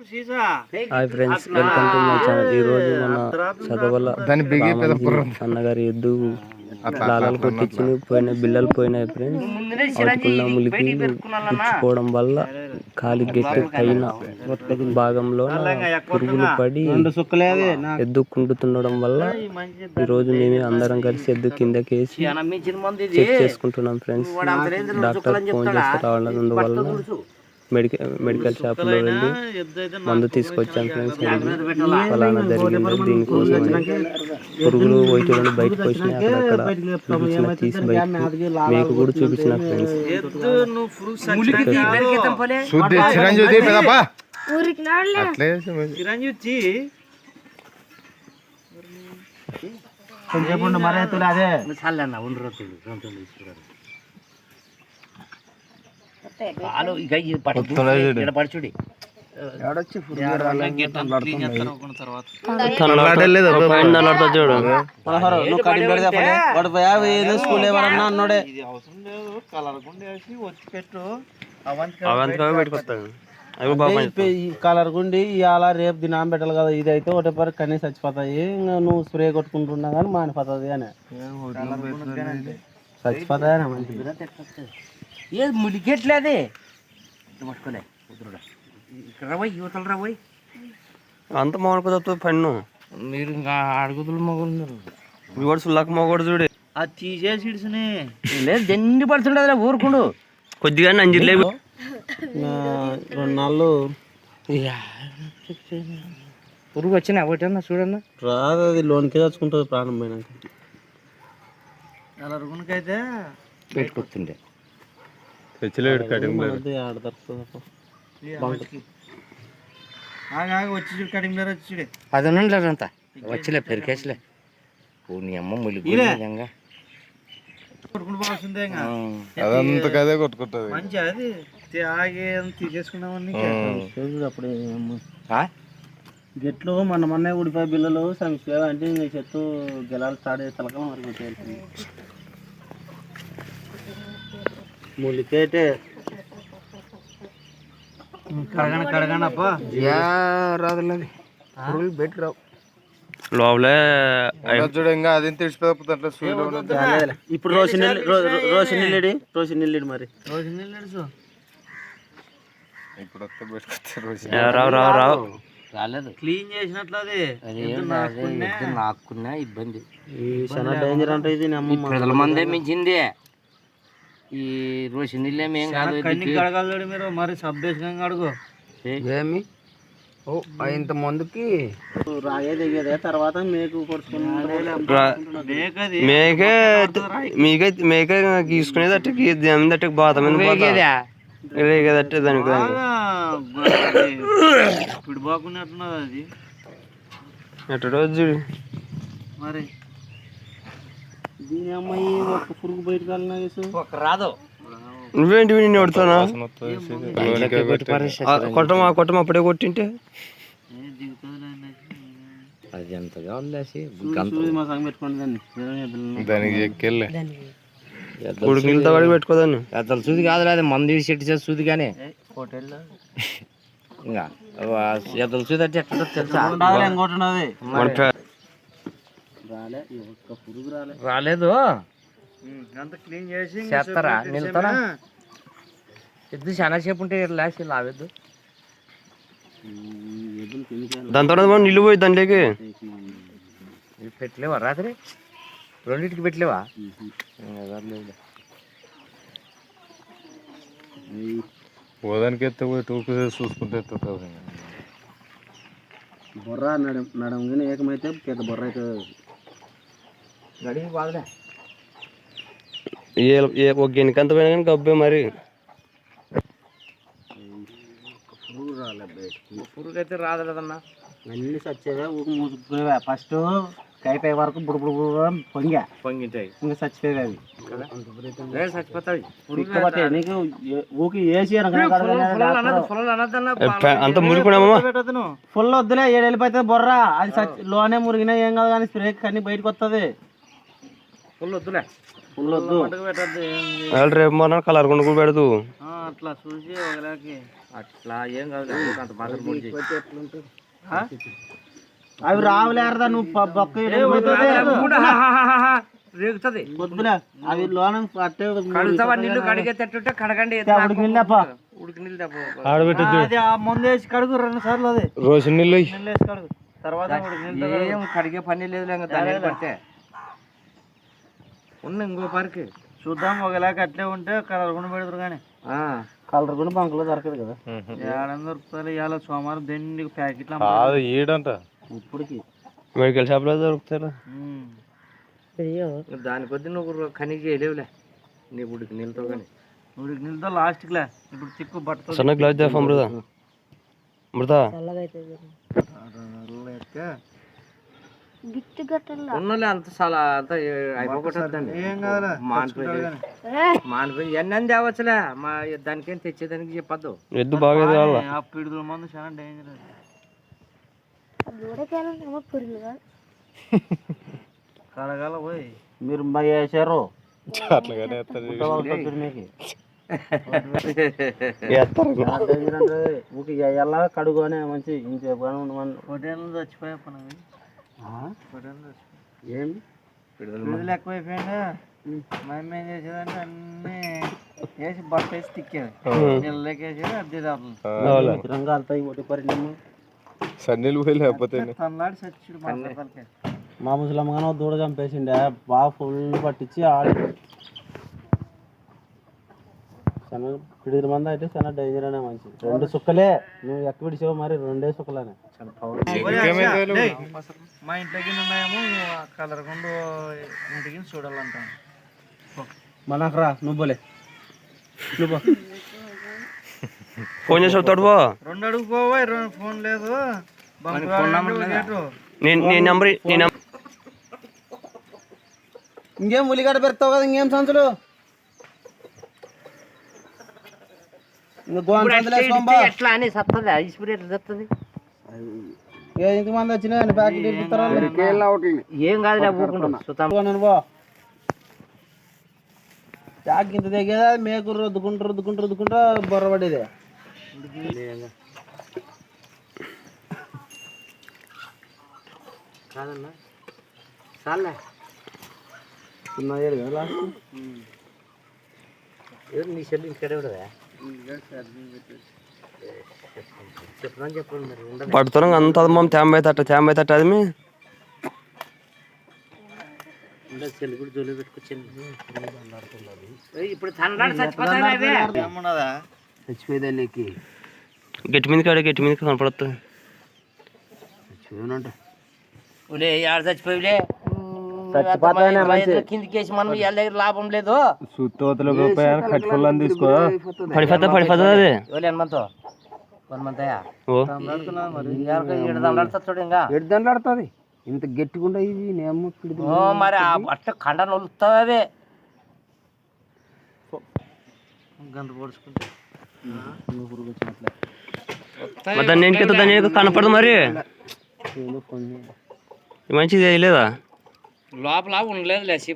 Hi friends, welcome to my channel. ఈ రోజు మన చదవల అన్నగారి ఎద్దు లాలాలు కొట్టించి పోయిన బిల్లలు పోయినాయి ఫ్రెండ్స్. వాటికున్న ములికి పుచ్చుకోవడం వల్ల కాలి గట్టి పైన భాగంలో పురుగులు పడి ఎద్దు కుంటుతుండడం వల్ల ఈరోజు మేము అందరం కలిసి ఎద్దు కిందకేసి చెక్ చేసుకుంటున్నాం ఫ్రెండ్స్. డాక్టర్ ఫోన్ చేస్తే రావడందువల్ల మెడికల్ షాప్లో వెళ్ళి మందు తీసుకొచ్చాం ఫ్రెండ్స్. ఫలానా జరిగింది, దీనికోసం పురుగులు వైద్యులను బయటకు వచ్చినాయి. అక్కడక్కడ చూపించిన తీసి బయట మీకు కూడా చూపించిన ఫ్రెండ్స్. కలర్ గుండి ఇవాళ రేపు దినం పెట్టాలి కదా. ఇది అయితే ఒకటే పరి కన్నీ చచ్చిపోతాయి. ఇంకా నువ్వు స్ప్రే కొట్టుకుంటున్నా కానీ మానిపోతుంది అని చచ్చిపోతాయని మంచి ఏది ముడికెట్లేదే పట్టుకోలే ఇక్కడ రాబోయ్ యువతలు రాబోయ్ అంత మొగడు పన్ను మీరు ఇంకా అడుగుతులు మొగలున్నారు. కూడా సుల్లాక మొగడు చూడు, అది తీసేసి లేదు దెండి పడుతుండదులే ఊరుకుండు కొద్దిగా నంజిలేవు. 2 నాళ్ళు పురుగు వచ్చినా ఒకటన్నా చూడన్నా రాదు. అది లోన్కే తెచ్చుకుంటుంది ప్రాణం పోయినాక. అలా రుగునికైతే పెట్టుకొస్తుండే వచ్చి కటింగ్ వచ్చి అది అంతా వచ్చిలే పెరికేసలే నీ అమ్మ ములి కొట్టుకుంటుంది మంచి అది ఆగి తీసేసుకున్నామని అప్పుడు గెట్లు మొన్న ఊడిపోయి బిల్లలు సంక్షేమ అంటే చెట్టు గెలాలు స్టార్ట్ చేసి తలక మరి ములికేటే కడగనప్ప రాదులే బెట్ రావు లోపలే ఇంకా అది తెలిసిపోతుంది. ఇప్పుడు రోషన్ నీళ్ళు మరి రావు రావు రావు రాలేదు. క్లీన్ చేసినట్లు అది నాకున్నా ఇబ్బంది. చాలా డేంజర్ అంటే ఇది ప్రజల మందే మించింది. ఈ రోజు నీళ్ళేమేం కాదు. కడగాలి మీరు మరి సబ్బేసుకొని అడుగు ఏమి ఇంత ముందుకి రాగే దిగేదే తర్వాత మేకు మేకే గీసుకునేది అట్ట బాధ రేగేదట్టే దానికి ఇప్పుడు బాగున్నట్టున్నది అది ఎట్టడో చూడు మరి. దీని అమ్మాయి ఒక పురుగు బయటకు ఒక రాదు. నువ్వేంటి నిన్ను కొడతానా? కొట్టమా అప్పుడే కొట్టింటే అది ఎంతగా ఉందేసి ఉడికిలతో కడిగి పెట్టుకోదాన్ని. అసలు సూది కాదు, అది మంది చెట్టు చేసి సూది కానీ ఇంకా ఎద్దలు సూది అంటే ఎట్లా తెలుసా రాలేదు. చేస్తారా నిలుతారా ఎద్దు చాలా సేపు ఉంటే లాసి లావద్దు. దాంతో నీళ్ళు పోయి దాంట్లోకి పెట్టలేవా రాత్రి 2ంటికి పెట్టలేవా? పోదానికి ఎత్తే పోయి టూకు చూసుకుంటే బొర్రా నడం కానీ ఏకమైతే పెద్ద బొర్ర అయితే గడి బాధలే. ఒక గిన్నెకంత పోయినా కానీ గబ్బే మరి పురుగు రాలే. పురుగు అయితే రాదలేదన్నా. అన్ని చచ్చేవే ఊకు మూసుకుపోయేవా. ఫస్ట్ కైపోయే వరకు బుడు పొంగింటాయి ఇంకా చచ్చిపోయేవి చచ్చిపోతాయి. నీకు ఊకి వేసి అంత మురుగుకున్నామా ఫుల్ వద్దులే 7 వెళ్ళిపోతుంది బొర్రా. అది లోనే మురిగినా ఏం కాదు కానీ స్ప్రే కన్నీ బయటకు వస్తుంది. ఫుల్ వద్దులే ఫుల్ వద్దు. రేపు మొన్న కలర్ కొండ పెడదు అట్లా చూసి అట్లా ఏం కాదు అంత మాత్రం పొడి చేయి. అవి రావులేరదా నువ్వు బొక్క రేగుతుంది. వద్దులే అవి లోన అట్టే కడుగుతావా? నీళ్ళు కడిగేటట్టుంటే కడగండి. ఉడికి నీళ్ళు అది ఆ ముందు వేసి కడుగు 2 సార్లు అది రోజు నీళ్ళు నీళ్ళు వేసి కడుగు తర్వాత ఏం కడిగే పని లేదు దాని పడితే ఉన్న ఇంకో పరికి చూద్దాం. ఒకలాగ అట్లే ఉంటే కలర్ కూడా పెడతారు కానీ కలర్ కూడా బంకులో దొరకదు కదా. 700 రూపాయలు ఇవాళ సోమవారం దండి ప్యాకెట్లు ఏడంట ఇప్పటికి మెడికల్ షాప్లో దొరుకుతారా? దాని కొద్ది నువ్వు కనీకి చేయలేవులే నీ ఉడికి నీళ్ళతో కానీ. ఉడికి నీళ్ళతో లాస్ట్కిలే. ఇప్పుడు తిక్కు బట్టతో సన్న గ్లాస్ దా అమృత అమృత ఉన్నోళ్ళే అంత చాలా అంత అయిపోగొట్టద్దండి. మానిపోయి ఎన్ని తేవచ్చులే మా దానికేం తెచ్చేదానికి చెప్పద్దు. ఎద్దు బాగా ఆ పిడుగుల మందు చాలా డేంజర్. కడగాల పోయి మీరు వేసారు అట్లాగానే ఎలా కడుగు అనే మంచి పొటేళ్ళు చచ్చిపోయా ఏమి పిడుదలు ఎక్కువైపోయిందా? మేము ఏం చేసేదంటే అన్ని వేసి బట్ట వేసి తిక్కేది నీళ్ళకి వేసేది అద్దె రంగా వెళ్తాయి ఒకటి పరిణామం సన్నీళ్ళు పోయి లేకపోతే తన్నాడు చచ్చుడు. మా ముసలమ్మగానే దూడ చంపేసిండే బాగా ఫుల్ పట్టించి ఆడి చాలా పిడిది మంది అయితే చాలా డేంజర్ అనే మంచి 2 సుక్కలే. నువ్వు ఎక్క పిడిచావు మరి 2 సుక్కలనే. మా ఇంట్లోకి ఉన్నాయేమో కలరకుండా ఇంటికి చూడాలంటాం. మనకు రా నువ్వు పోలే నువ్వు ఫోన్ చేసి వస్తాడు పో. 2 అడుగు పోవా. ఫోన్ లేదు ఇంకేం ఉల్లిగడ్డ పెడతావు కదా. ఇంకేం సంచులు ఎట్లా అని సత్తది ఐస్ప్రీ ఎట్లా తెస్తుంది? ఇంతమంది వచ్చినాయి ప్యాకెట్ ఏం కాదు చాక్ ఇంత దగ్గర మేకు రుద్దుకుంటా బొర్ర పడేదే. కాదన్నా చాలే నీ చెల్లి ఇంటికాడే ఉండదా? చెప్పండి మరి పడుతున్నాం అంత తేంబై తట్ట అది మీ చెల్లి కూడా జోలి పెట్టుకొచ్చింది. ఇప్పుడు చచ్చిపోయేదానికి గట్టి మీద కనపడుతుంది. ఆడ చచ్చిపోయిలే కిందికేసి మనం వాళ్ళ దగ్గర లాభం లేదు. తీసుకో పడిపోతుంది అది మనతో 1 మంత్ అయ్యా 7 దండాడుతుంది. ఇంకా 7 దండాడుతుంది. ఇంత గట్టిగుండా ఇది మరి ఆ బట్ట కండ నొలుస్తుంది. అవే గంట పొడుచుకుంటే దాన్ని కనపడదు మరి మంచిది లేదా లోపల ఉండలేదు లేసి